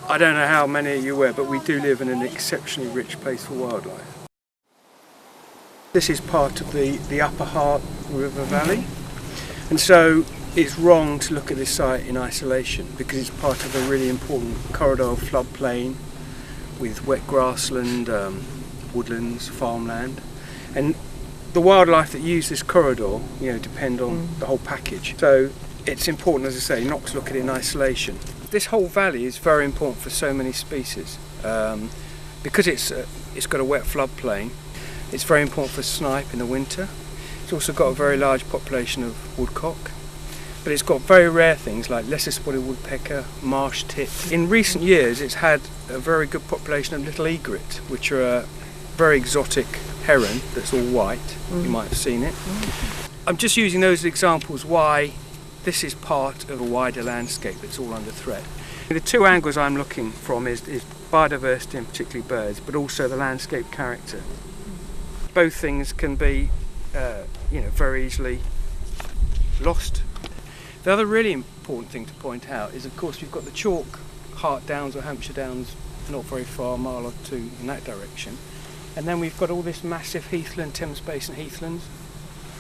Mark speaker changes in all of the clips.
Speaker 1: I don't know how many of you are aware, but we do live in an exceptionally rich place for wildlife. This is part of the upper Hart River Valley, and so it's wrong to look at this site in isolation because it's part of a really important corridor floodplain with wet grassland, woodlands, farmland, and the wildlife that use this corridor, depend on the whole package. So it's important, as I say, not to look at it in isolation. This whole valley is very important for so many species because it's got a wet floodplain. It's very important for snipe in the winter. It's also got a very large population of woodcock, but it's got very rare things like lesser-spotted woodpecker, marsh tit. In recent years, it's had a very good population of little egret, which are a very exotic heron that's all white. You might have seen it. I'm just using those as examples why this is part of a wider landscape that's all under threat. The two angles I'm looking from is biodiversity and particularly birds, but also the landscape character. Both things can be, very easily lost. The other really important thing to point out is, of course, you've got the chalk Hart Downs or Hampshire Downs not very far, a mile or two in that direction. And then we've got all this massive heathland, Thames Basin heathlands,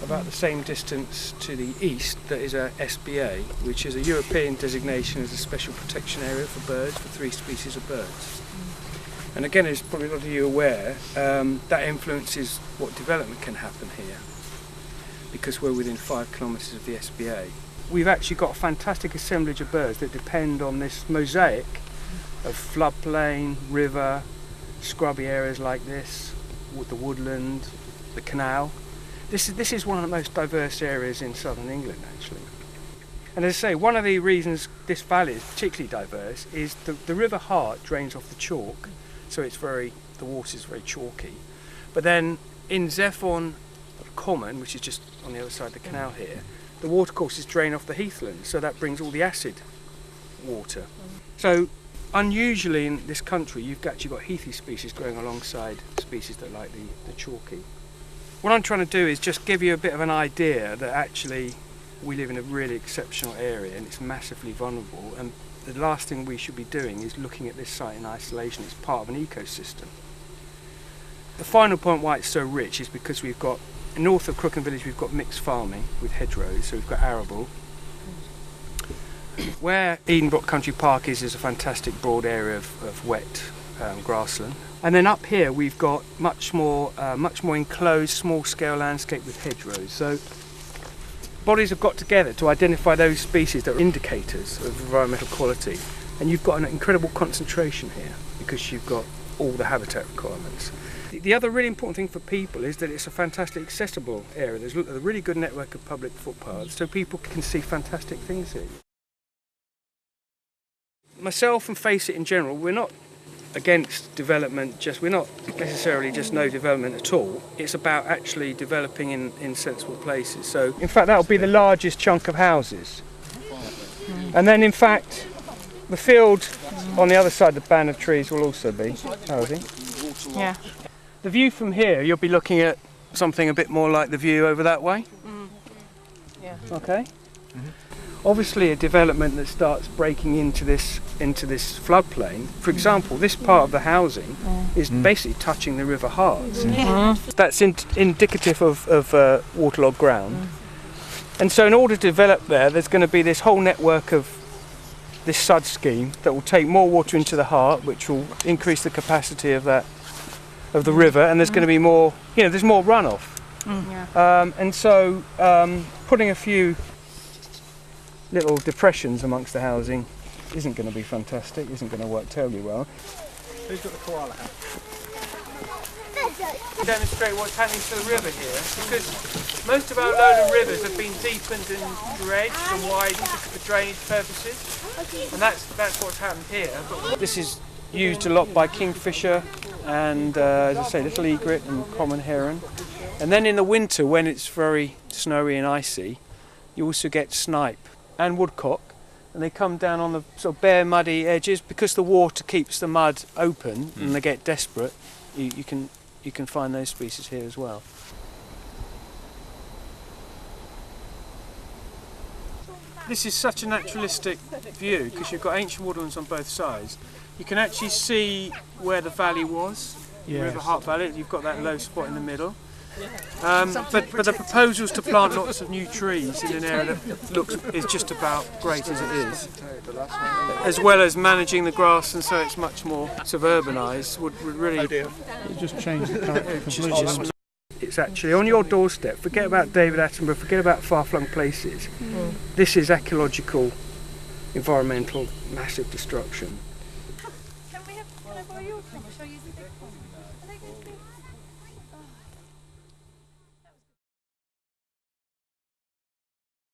Speaker 1: about the same distance to the east that is a SBA, which is a European designation as a special protection area for birds, for 3 species of birds. And again, as probably a lot of you are aware, that influences what development can happen here, because we're within 5 kilometres of the SBA. We've actually got a fantastic assemblage of birds that depend on this mosaic of floodplain, river, scrubby areas like this, with the woodland, the canal. This is one of the most diverse areas in southern England, actually. And as I say, one of the reasons this valley is particularly diverse is the River Hart drains off the chalk, so the water is very chalky. But then in Zeffon Common, which is just on the other side of the canal here, the watercourses drain off the heathland, so that brings all the acid water. So unusually in this country, you've actually got heathy species growing alongside species that like the chalky. What I'm trying to do is just give you a bit of an idea that actually we live in a really exceptional area and it's massively vulnerable, and the last thing we should be doing is looking at this site in isolation. It's part of an ecosystem. The final point why it's so rich is because we've got, north of Crookham Village, we've got mixed farming with hedgerows, so we've got arable. Where Edenbrook Country Park is a fantastic broad area of wet grassland. And then up here we've got much more enclosed, small-scale landscape with hedgerows. So bodies have got together to identify those species that are indicators of environmental quality. And you've got an incredible concentration here because you've got all the habitat requirements. The other really important thing for people is that it's a fantastic accessible area. There's a really good network of public footpaths, so people can see fantastic things here. Myself and FACEIT in general, we're not against development, we're not necessarily just no development at all. It's about actually developing in sensible places. So in fact that'll be the largest chunk of houses. And then in fact the field on the other side of the band of trees will also be housing.
Speaker 2: Yeah.
Speaker 1: The view from here, you'll be looking at something a bit more like the view over that way.
Speaker 2: Yeah.
Speaker 1: Okay. Obviously a development that starts breaking into this floodplain. For example, this part of the housing is basically touching the River Hart. That's indicative of waterlogged ground. And so in order to develop there's going to be this whole network of this SUD scheme that will take more water into the Hart, which will increase the capacity of the river, and there's going to be more, there's more runoff. And so putting a few little depressions amongst the housing isn't going to be fantastic, isn't going to work terribly well. Who's got the koala hat? Demonstrate what's happening to the river here, because most of our lowland rivers have been deepened and dredged and widened for drainage purposes, and that's what's happened here. But this is used a lot by kingfisher and, as I say, little egret and common heron. And then in the winter, when it's very snowy and icy, you also get snipe and woodcock, and they come down on the sort of bare muddy edges. Because the water keeps the mud open and they get desperate, you can find those species here as well. This is such a naturalistic view because you've got ancient woodlands on both sides, you can actually see where the valley was, the
Speaker 3: Yes.
Speaker 1: River Hart Valley. You've got that low spot in the middle. But the proposals to plant lots of new trees in an area that is just about great as it is, as well as managing the grass, and so it's much more sort of urbanised, would really
Speaker 3: It just changed the character completely.
Speaker 1: it's actually on your doorstep. Forget about David Attenborough, forget about far-flung places. This is ecological, environmental, massive destruction.
Speaker 2: Can I borrow your camera? Shall I use it?